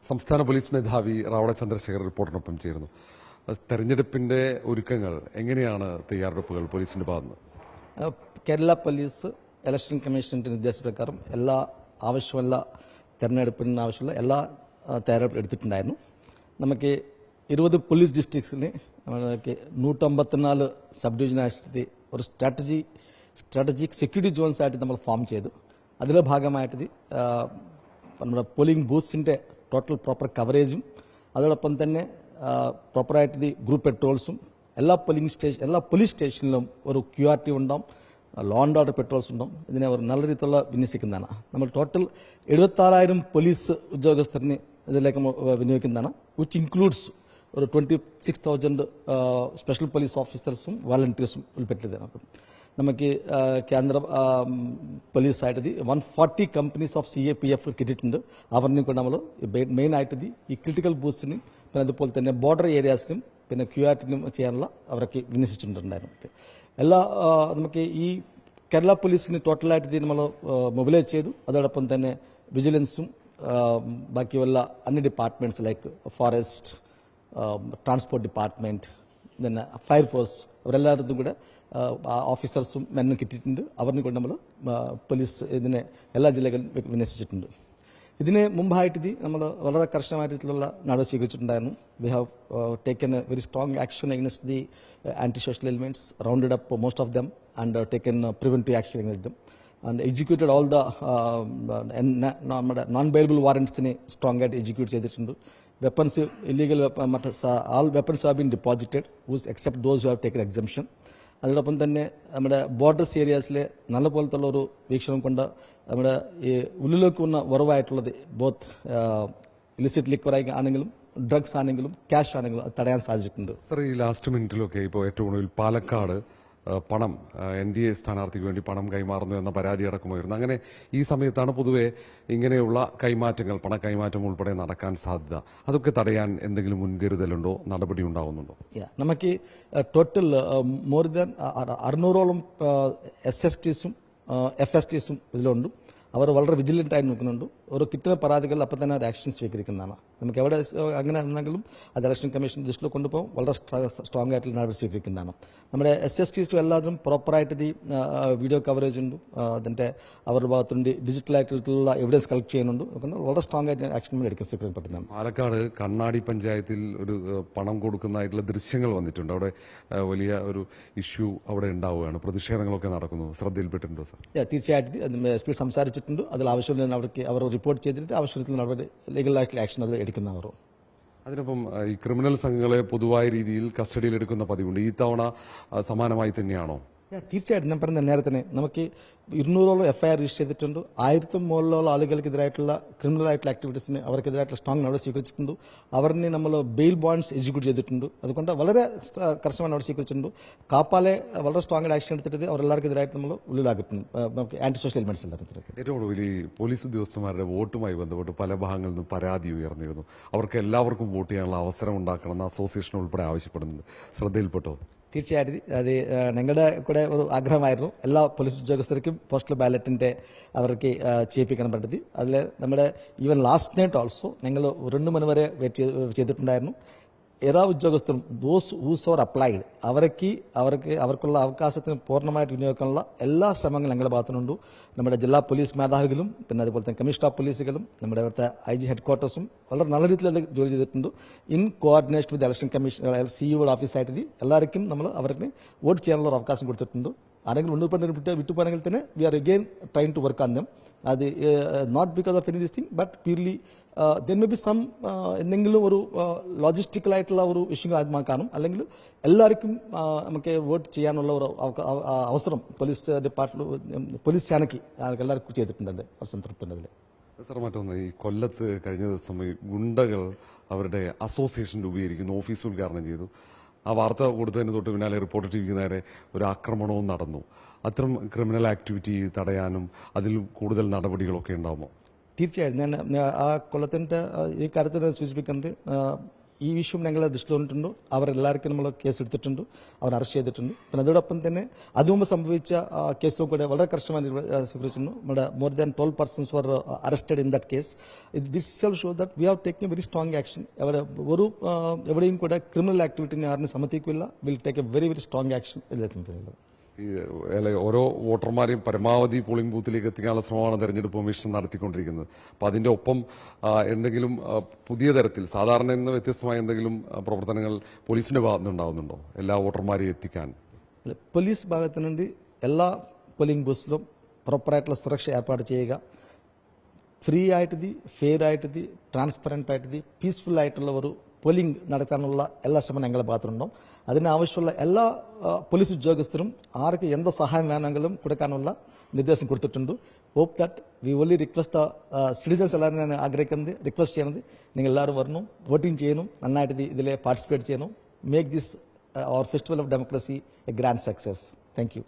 സംസ്ഥാന പോലീസ് മേധാവി റാവള ചന്ദ്രശേഖർ റിപ്പോർട്ടിനൊപ്പം ചേരുന്നു. തെരഞ്ഞെടുപ്പിന്റെ ഒരുക്കങ്ങൾ എങ്ങനെയാണ് തയ്യാറെടുപ്പുകൾ പോലീസിന്റെ ഭാഗത്തുനിന്ന്? കേരള പോലീസ് ഇലക്ഷൻ കമ്മീഷന്റെ നിർദ്ദേശപ്രകാരം എല്ലാ ആവശ്യമുള്ള തെരഞ്ഞെടുപ്പിന് ആവശ്യമുള്ള എല്ലാ തയ്യാറെടുപ്പ് എടുത്തിട്ടുണ്ടായിരുന്നു. നമുക്ക് 20 പോലീസ് ഡിസ്ട്രിക്ട്സിന് 154 സബ് ഡിവിഷനായിട്ട് ഒരു സ്ട്രാറ്റജിക് സെക്യൂരിറ്റി സോൺസ് ആയിട്ട് നമ്മൾ ഫോം ചെയ്തു. അതിന്റെ ഭാഗമായിട്ട് നമ്മുടെ പോളിംഗ് ബൂത്ത്സിന്റെ ടോട്ടൽ പ്രോപ്പർ കവറേജും അതോടൊപ്പം തന്നെ പ്രോപ്പറായിട്ട് ഗ്രൂപ്പ് പെട്രോൾസും എല്ലാ പോലീസ് സ്റ്റേഷനിലും ഒരു QRT ഉണ്ടാവും, ലോ ആൻഡ് ഓർഡർ പെട്രോൾസ് ഉണ്ടാവും. ഇതിനെ ഒരു നല്ല രീതിയിലുള്ള വിന്യസിക്കുന്നതാണ്. നമ്മൾ ടോട്ടൽ 76,000 പോലീസ് ഉദ്യോഗസ്ഥരിന് ഇതിലേക്ക് വിനിയോഗിക്കുന്നതാണ്. വിച്ച് ഇൻക്ലൂഡ്സ് ഒരു 26,000 സ്പെഷ്യൽ പോലീസ് ഓഫീസേഴ്സും വോളണ്ടിയേഴ്സും ഉൾപ്പെട്ടിരുന്നു. നമുക്ക് കേന്ദ്ര പോലീസായിട്ട് 140 കമ്പനീസ് ഓഫ് CAPF കിട്ടിയിട്ടുണ്ട്. അവരിനെ കൊണ്ട് നമ്മൾ മെയിൻ ആയിട്ട് ഈ ക്രിട്ടിക്കൽ ബൂത്ത്സിനും പിന്നെ അതുപോലെ തന്നെ ബോർഡർ ഏരിയാസിനും പിന്നെ QRTനും ചെയ്യാനുള്ള അവരൊക്കെ വിന്യസിച്ചിട്ടുണ്ടായിരുന്നു. എല്ലാ നമുക്ക് ഈ കേരള പോലീസിന് ടോട്ടലായിട്ട് നമ്മൾ മൊബിലൈസ് ചെയ്തു. അതോടൊപ്പം തന്നെ വിജിലൻസും ബാക്കിയുള്ള അന്യ departments like forest, transport department, പിന്നെ ഫയർഫോഴ്സ് അവരെല്ലാവരും കൂടെ ഓഫീസേഴ്സും മെന്നും കിട്ടിയിട്ടുണ്ട്. അവരിനെ കൊണ്ട് നമ്മൾ പോലീസ് ഇതിനെ എല്ലാ ജില്ലകളിലും വിന്യസിച്ചിട്ടുണ്ട്. ഇതിന് മുമ്പായിട്ട് നമ്മൾ വളരെ കർശനമായിട്ടുള്ള നടപടി സ്വീകരിച്ചിട്ടുണ്ടായിരുന്നു. We have taken a very strong action against the anti social elements, rounded up most of them and taken preventive action against them and executed all the നമ്മുടെ നോൺ ബെയിലബിൾ വാറന്റ്സിനെ സ്ട്രോങ് ആയിട്ട് എക്സിക്യൂട്ട് ചെയ്തിട്ടുണ്ട്. Weapons illegal all weapons have been deposited except those who have taken exemption. അതോടൊപ്പം തന്നെ നമ്മുടെ borders ഏരിയാസിലെ നല്ല പോലത്തുള്ള ഒരു വീക്ഷണം കൊണ്ട് നമ്മുടെ ഈ ഉള്ളിലേക്ക് വന്ന ഉറവായിട്ടുള്ളത് ബോത്ത് ഇലിസിറ്റ് ലിക്വർ ആണെങ്കിലും ഡ്രഗ്സ് ആണെങ്കിലും ക്യാഷ് ആണെങ്കിലും അത് തടയാൻ സാധിച്ചിട്ടുണ്ട്. സർ, ഈ ലാസ്റ്റ് മിനിറ്റിലൊക്കെ ഇപ്പോൾ ഏറ്റവും കൂടുതൽ പാലക്കാട് പണം NDA സ്ഥാനാർത്ഥിക്ക് വേണ്ടി പണം കൈമാറുന്നു എന്ന പരാതി അടക്കമായിരുന്നു. അങ്ങനെ ഈ സമയത്താണ് പൊതുവെ ഇങ്ങനെയുള്ള കൈമാറ്റങ്ങൾ, പണ കൈമാറ്റം ഉൾപ്പെടെ നടക്കാൻ സാധ്യത. അതൊക്കെ തടയാൻ എന്തെങ്കിലും മുൻകരുതലുണ്ടോ, നടപടി ഉണ്ടാവുന്നുണ്ടോ? നമുക്ക് ടോട്ടൽ മോർ ദാൻ 600ഓളം SSTസും FSTസും ഇതിലുണ്ട്. അവർ വളരെ വിജിലന്റ് ആയി നോക്കുന്നുണ്ട്. ഒരു കിട്ടുന്ന പരാതികൾ അപ്പം തന്നെ ആക്ഷൻ സ്വീകരിക്കുന്നതാണ്. നമുക്ക് എവിടെ അങ്ങനെ ആണെങ്കിലും അത് ഇലക്ഷൻ കമ്മീഷൻ ദൃഷ്ടിയിൽ കൊണ്ടുപോകും വളരെ സ്ട്രോങ് ആയിട്ടുള്ള നടപടി സ്വീകരിക്കുന്നതാണ്. നമ്മുടെ SSTസും എല്ലാവരും പ്രോപ്പറായിട്ട് ഈ വീഡിയോ കവറേജ് ഉണ്ട്, അതിന്റെ അവരുടെ ഭാഗത്തുണ്ട് ഡിജിറ്റലായിട്ടുള്ള എവിഡൻസ് കളക്ട് ചെയ്യുന്നുണ്ട്. അതുകൊണ്ട് വളരെ സ്ട്രോങ് ആയിട്ട് ആക്ഷൻ എടുക്കാൻ സ്വീകരിക്കാൻ പറ്റുന്നതാണ്. പാലക്കാട് കണ്ണാടി പഞ്ചായത്തിൽ ഒരു പണം കൊടുക്കുന്നതായിട്ടുള്ള ദൃശ്യങ്ങൾ വന്നിട്ടുണ്ട്. അവിടെ വലിയ ഒരു ഇഷ്യൂ അവിടെ ഉണ്ടാവുകയാണ്, പ്രതിഷേധങ്ങളൊക്കെ നടക്കുന്നു. ശ്രദ്ധയിൽപ്പെട്ടിട്ടുണ്ടോ സർ? തീർച്ചയായിട്ടും SP സംസാരിച്ചിട്ടുണ്ട്. അതിൽ ആവശ്യമില്ല അവർക്ക് അവർ റിപ്പോർട്ട് ചെയ്തിട്ട് ആവശ്യത്തിൽ നടപടി ലീഗലായിട്ടുള്ള ആക്ഷൻ അത് എടുക്കുന്നവരോ. അതിനൊപ്പം ഈ ക്രിമിനൽ സംഘങ്ങളെ പൊതുവായ രീതിയിൽ കസ്റ്റഡിയിൽ എടുക്കുന്ന പതിവുണ്ട്. ഈ തവണ സമാനമായി തന്നെയാണോ? തീർച്ചയായിട്ടും ഞാൻ പറഞ്ഞ നേരത്തെ നമുക്ക് 200ഓളം FIR രജിസ്റ്റർ ചെയ്തിട്ടുണ്ട്. 1000 മുകളിലുള്ള ആളുകൾക്കെതിരായിട്ടുള്ള ക്രിമിനൽ ആയിട്ടുള്ള ആക്ടിവിറ്റീസിന് അവർക്കെതിരായിട്ടുള്ള സ്ട്രോങ് നടപടി സ്വീകരിച്ചിട്ടുണ്ട്. അവരിനെ നമ്മൾ ബെയിൽ ബോണ്ട്സ് എക്സിക്യൂട്ട് ചെയ്തിട്ടുണ്ട്. അതുകൊണ്ട് വളരെ കർശനമായ നടപടി സ്വീകരിച്ചിട്ടുണ്ട്. കാപ്പാലെ വളരെ സ്ട്രോങ് ആക്ഷൻ എടുത്തിട്ട് അവരെല്ലാവർക്കെതിരായിട്ട് നമ്മൾ ഉള്ളിലാക്കിയിട്ടുണ്ട്. നമുക്ക് ആന്റി സോഷ്യൽ എലിമെന്റ്സ് എല്ലാത്തിനും. ഏറ്റവും കൂടുതൽ ഈ പോലീസ് ഉദ്യോഗസ്ഥന്മാരുടെ വോട്ടുമായി ബന്ധപ്പെട്ട് പല ഭാഗങ്ങളിൽ നിന്നും പരാതി ഉയർന്നിരുന്നു. അവർക്ക് എല്ലാവർക്കും വോട്ട് ചെയ്യാനുള്ള അവസരം ഉണ്ടാക്കണമെന്ന് അസോസിയേഷൻ ഉൾപ്പെടെ ആവശ്യപ്പെടുന്നുണ്ട്. ശ്രദ്ധയിൽപ്പെട്ടോ? തീർച്ചയായിട്ടും അത് ഞങ്ങളുടെ കൂടെ ഒരു ആഗ്രഹമായിരുന്നു. എല്ലാ പോലീസ് ഉദ്യോഗസ്ഥർക്കും പോസ്റ്റൽ ബാലറ്റിന്റെ അവർക്ക് ചെയ്യിപ്പിക്കാൻ പറ്റി. അതിൽ നമ്മുടെ ഈവൻ ലാസ്റ്റ് നൈറ്റ് ഓൾസോ ഞങ്ങൾ 2 മണി വരെ വെയിറ്റ് ചെയ്തിട്ടുണ്ടായിരുന്നു. എല്ലാ ഉദ്യോഗസ്ഥരും ഹൂസ് ഓർ അപ്ലൈഡ് അവർക്കുള്ള അവകാശത്തിന് പൂർണ്ണമായിട്ട് വിനിയോഗിക്കാനുള്ള എല്ലാ ശ്രമങ്ങളും ഞങ്ങളുടെ ഭാഗത്തുനിന്നുണ്ട്. നമ്മുടെ ജില്ലാ പോലീസ് മേധാവികളും പിന്നെ അതുപോലെ തന്നെ കമ്മീഷണർ ഓഫ് പോലീസുകളും നമ്മുടെ ഇവിടുത്തെ IG ഹെഡ്ക്വാർട്ടേഴ്സും വളരെ നല്ല രീതിയിൽ അത് ജോലി ചെയ്തിട്ടുണ്ട്. In coordination with election commission CEO ഓഫീസായിട്ട് എല്ലാവർക്കും നമ്മൾ അവർക്ക് വോട്ട് ചെയ്യാനുള്ള ഒരു അവകാശം കൊടുത്തിട്ടുണ്ട്. ആരെങ്കിലും വിട്ടുപോയെങ്കിൽ തന്നെ we are again trying to work on them. അത് not because of any this thing but purely then may be some എന്തെങ്കിലും ഒരു ലോജിസ്റ്റിക്കലായിട്ടുള്ള ഒരു ഇഷ്യൂ കാണും. അല്ലെങ്കിൽ എല്ലാവർക്കും നമുക്ക് വോട്ട് ചെയ്യാനുള്ള ഒരു അവസരം പോലീസ് സേനയ്ക്ക് എല്ലാവർക്കും ചെയ്തിട്ടുണ്ട്. സംതൃപ്തിയുണ്ട്. സാർ, മറ്റൊന്ന് ഈ കൊല്ലത്ത് കഴിഞ്ഞ ദിവസം ഈ ഗുണ്ടകൾ അവരുടെ അസോസിയേഷൻ രൂപീകരിക്കുന്നു, ഓഫീസ് ഉദ്ഘാടനം ചെയ്തു. ആ വാർത്ത കൊടുത്തതിന് തൊട്ട് പിന്നാലെ റിപ്പോർട്ട് ടിവിക്ക് നേരെ ഒരു ആക്രമണവും നടന്നു. അത്തരം ക്രിമിനൽ ആക്ടിവിറ്റി തടയാനും അതിൽ കൂടുതൽ നടപടികളൊക്കെ ഉണ്ടാകുമോ? തീർച്ചയായും ഞാൻ ആ കൊല്ലത്തിന്റെ ഈ കാര്യത്തിൽ സൂചിപ്പിക്കുന്നത് ഈ വിഷയം ഞങ്ങളെ ദൃഷ്ടിയിലുണ്ട്. അവരെല്ലാവർക്കും നമ്മൾ കേസ് എടുത്തിട്ടുണ്ട്, അവർ അറസ്റ്റ് ചെയ്തിട്ടുണ്ട്. പിന്നെ അതോടൊപ്പം തന്നെ അതുമുമ്പ് സംഭവിച്ച കേസിലും കൂടെ വളരെ കർശനമായി സ്വീകരിച്ചിരുന്നു. നമ്മുടെ more than 12 persons were arrested in that case. This itself shows that we have taken a very strong action. ഒരു എവിടെയും കൂടെ ക്രിമിനൽ ആക്ടിവിറ്റിനെ ആരും സമ്മതിക്കില്ല. Will take A very strong action. ഓരോ വോട്ടർമാരെയും പരമാവധി പോളിംഗ് ബൂത്തിലേക്ക് എത്തിക്കാനുള്ള ശ്രമമാണ് തെരഞ്ഞെടുപ്പ് കമ്മീഷൻ നടത്തിക്കൊണ്ടിരിക്കുന്നത്. അപ്പോൾ അതിന്റെ ഒപ്പം എന്തെങ്കിലും പുതിയ തരത്തിൽ സാധാരണ നിന്ന് വ്യത്യസ്തമായ എന്തെങ്കിലും പ്രവർത്തനങ്ങൾ പോലീസിന്റെ ഭാഗത്തുനിന്ന് ഉണ്ടാവുന്നുണ്ടോ എല്ലാ വോട്ടർമാരെയും എത്തിക്കാൻ? പോലീസ് ഭാഗത്തു നിന്ന് എല്ലാ പോളിംഗ് ബൂത്തിലും പ്രോപ്പറായിട്ടുള്ള സുരക്ഷ ഏർപ്പാട് ചെയ്യുക, ഫ്രീ ആയിട്ട് ഫെയർ ആയിട്ട് ട്രാൻസ്പെറന്റ് ആയിട്ട് പീസ്ഫുൾ ആയിട്ടുള്ള ഒരു പോളിംഗ് നടത്താനുള്ള എല്ലാ ശ്രമം ഞങ്ങളുടെ ഭാഗത്തുണ്ടാവും. അതിനാവശ്യമുള്ള എല്ലാ പോലീസ് ഉദ്യോഗസ്ഥരും ആർക്ക് എന്ത് സഹായം വേണമെങ്കിലും കൊടുക്കാനുള്ള നിർദ്ദേശം കൊടുത്തിട്ടുണ്ട്. Hope that we only request citizens എല്ലാവരും ഞാൻ ആഗ്രഹിക്കുന്നത് റിക്വസ്റ്റ് ചെയ്യുന്നത് നിങ്ങൾ എല്ലാവരും വരണം, വോട്ടിംഗ് ചെയ്യണം, നന്നായിട്ട് ഇതിൽ പാർട്ടിസിപ്പേറ്റ് ചെയ്യണം. Make this our festival of democracy a grand success. Thank U.